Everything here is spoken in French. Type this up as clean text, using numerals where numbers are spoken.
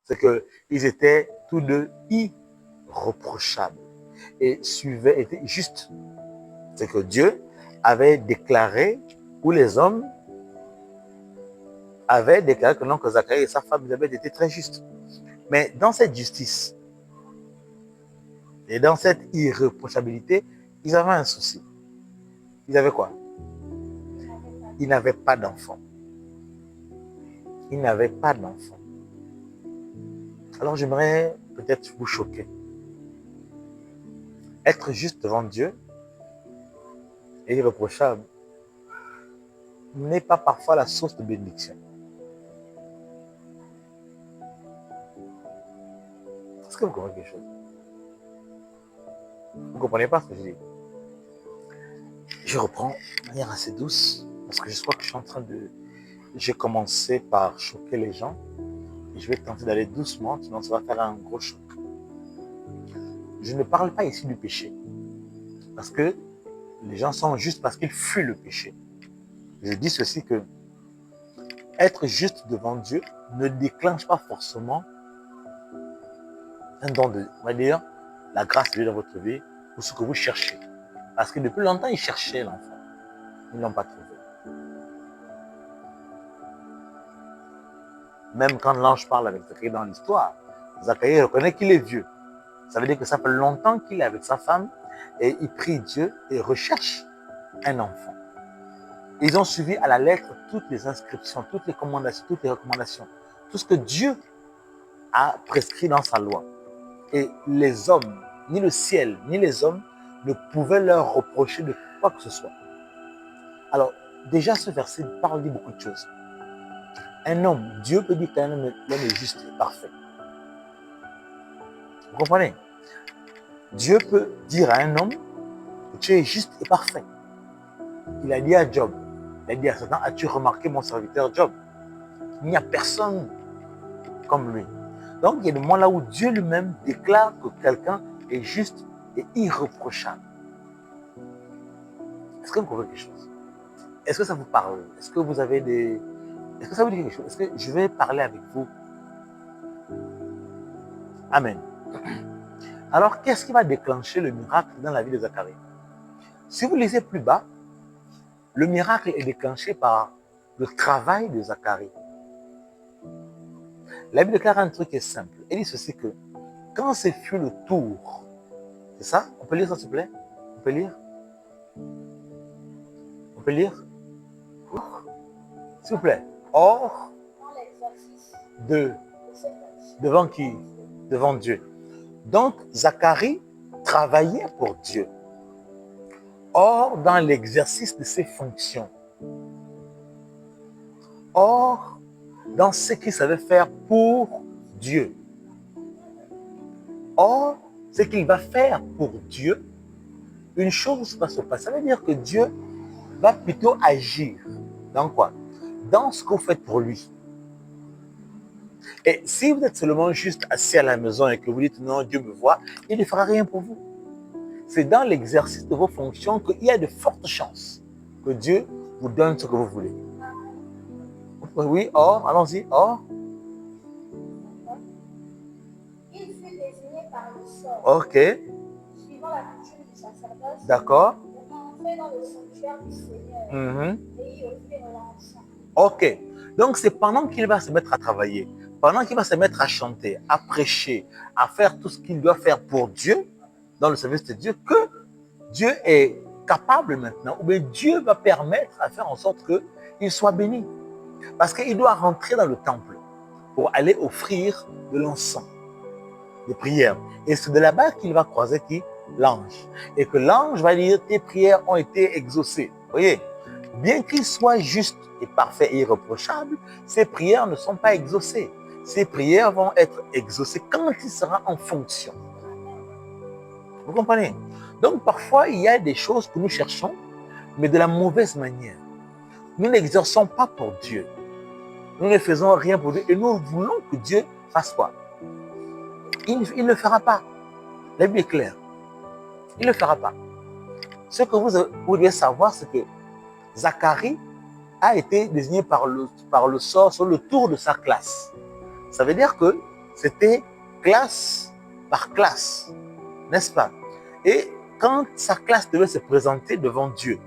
C'est qu'ils étaient tous deux irreprochables et étaient justes. C'est que Dieu avait déclaré, ou les hommes avaient déclaré que non, que Zacharie et sa femme avaient été très justes. Mais dans cette justice et dans cette irréprochabilité, ils avaient un souci. Ils avaient quoi? Ils n'avaient pas d'enfant. Ils n'avaient pas d'enfant. Alors j'aimerais peut-être vous choquer. Être juste devant Dieu et irréprochable n'est pas parfois la source de bénédiction. Est-ce que vous comprenez quelque chose? Vous ne comprenez pas ce que je dis? Je reprends de manière assez douce parce que je crois que je suis en train de... J'ai commencé par choquer les gens et je vais tenter d'aller doucement, sinon ça va faire un gros choc. Je ne parle pas ici du péché parce que les gens sont justes parce qu'ils fuient le péché. Je dis ceci que être juste devant Dieu ne déclenche pas forcément un don de, on va dire, la grâce de Dieu dans votre vie ou ce que vous cherchez. Parce que depuis longtemps, ils cherchaient l'enfant. Ils ne l'ont pas trouvé. Même quand l'ange parle avec Zacharie dans l'histoire, Zacharie reconnaît qu'il est vieux. Ça veut dire que ça fait longtemps qu'il est avec sa femme et il prie Dieu et recherche un enfant. Ils ont suivi à la lettre toutes les inscriptions, toutes les recommandations, tout ce que Dieu a prescrit dans sa loi. Et les hommes, ni le ciel, ni les hommes, ne pouvaient leur reprocher de quoi que ce soit. Alors, déjà, ce verset parle de beaucoup de choses. Un homme, Dieu peut dire qu'un homme est juste et parfait. Vous comprenez? Dieu peut dire à un homme que tu es juste et parfait. Il a dit à Job, il a dit à Satan, as-tu remarqué mon serviteur Job? Il n'y a personne comme lui. Donc, il y a des moments là où Dieu lui-même déclare que quelqu'un est juste et irréprochable. Est-ce que vous comprenez quelque chose? Est-ce que ça vous parle? Est-ce que vous avez des... Est-ce que ça vous dit quelque chose? Est-ce que je vais parler avec vous? Amen. Alors, qu'est-ce qui va déclencher le miracle dans la vie de Zacharie? Si vous lisez plus bas, le miracle est déclenché par le travail de Zacharie. La Bible déclare un truc qui est simple. Elle dit ceci que quand ce fut le tour, c'est ça? On peut lire ça s'il vous plaît? On peut lire? On peut lire? S'il vous plaît. Or, devant qui? Devant Dieu. Donc, Zacharie travaillait pour Dieu. Or, dans l'exercice de ses fonctions. Or, dans ce qu'il savait faire pour Dieu. Or, ce qu'il va faire pour Dieu, une chose va se passer. Ça veut dire que Dieu va plutôt agir. Dans quoi? Dans ce que vous faites pour lui. Et si vous êtes seulement juste assis à la maison et que vous dites non, Dieu me voit, il ne fera rien pour vous. C'est dans l'exercice de vos fonctions qu'il y a de fortes chances que Dieu vous donne ce que vous voulez. Oui, or, allons-y, or. Il fut désigné par le sort. Ok. Suivant la coutume du sacerdoce. D'accord. Pour entrer dans le sanctuaire du Seigneur. Et y offrir l'encens. Ok. Donc, c'est pendant qu'il va se mettre à travailler, pendant qu'il va se mettre à chanter, à prêcher, à faire tout ce qu'il doit faire pour Dieu, dans le service de Dieu, que Dieu est capable maintenant, ou bien Dieu va permettre à faire en sorte qu'il soit béni. Parce qu'il doit rentrer dans le temple pour aller offrir de l'encens, de prières. Et c'est de là-bas qu'il va croiser qui? L'ange. Et que l'ange va dire, tes prières ont été exaucées. Vous voyez? Bien qu'il soit juste et parfait et irréprochable, ses prières ne sont pas exaucées. Ses prières vont être exaucées quand il sera en fonction. Vous comprenez? Donc parfois, il y a des choses que nous cherchons, mais de la mauvaise manière. Nous n'exerçons pas pour Dieu. Nous ne faisons rien pour Dieu et nous voulons que Dieu fasse quoi? Il ne le fera pas. La Bible est claire. Il ne le fera pas. Ce que vous devez savoir, c'est que Zacharie a été désigné par le sort sur le tour de sa classe. Ça veut dire que C'était classe par classe, n'est-ce pas? Et quand sa classe devait se présenter devant Dieu,